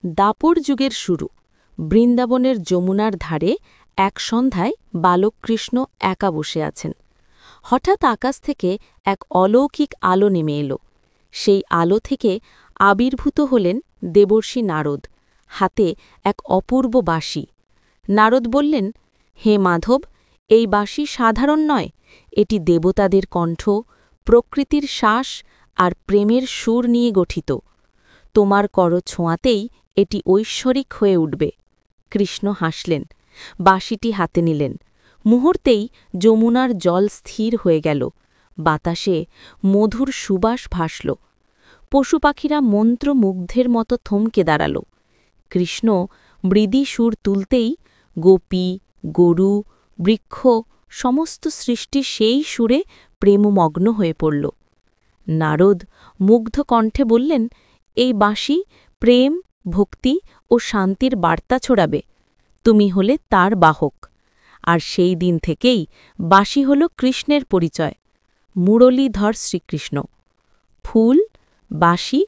দাপর যুগের শুরু। বৃন্দাবনের যমুনার ধারে এক সন্ধ্যায় বালক কৃষ্ণ একা বসে আছেন। হঠাৎ আকাশ থেকে এক অলৌকিক আলো নেমে এল। সেই আলো থেকে আবির্ভূত হলেন দেবর্ষি নারদ, হাতে এক অপূর্ব বাঁশি। নারদ বললেন, হে মাধব, এই বাঁশি সাধারণ নয়, এটি দেবতাদের কণ্ঠ, প্রকৃতির শ্বাস আর প্রেমের সুর নিয়ে গঠিত। তোমার করছোঁয়াতেই এটি ঐশ্বরিক হয়ে উঠবে। কৃষ্ণ হাসলেন, বাঁশিটি হাতে নিলেন। মুহূর্তেই যমুনার জল স্থির হয়ে গেল, বাতাসে মধুর সুবাস ভাসল। পশুপাখিরা মন্ত্রমুগ্ধের মতো থমকে দাঁড়াল। কৃষ্ণ মৃদু সুর তুলতেই গোপী, গরু, বৃক্ষ সমস্ত সৃষ্টি সেই সুরে প্রেমমগ্ন হয়ে পড়ল। নারদ মুগ্ধ কণ্ঠে বললেন, এই বাঁশি প্রেম, ভক্তি ও শান্তির বার্তা ছড়াবে। তুমি হলে তার বাহক। আর সেই দিন থেকেই বাঁশি হল কৃষ্ণের পরিচয়, মুরলীধর শ্রীকৃষ্ণ। ফুল, বাঁশি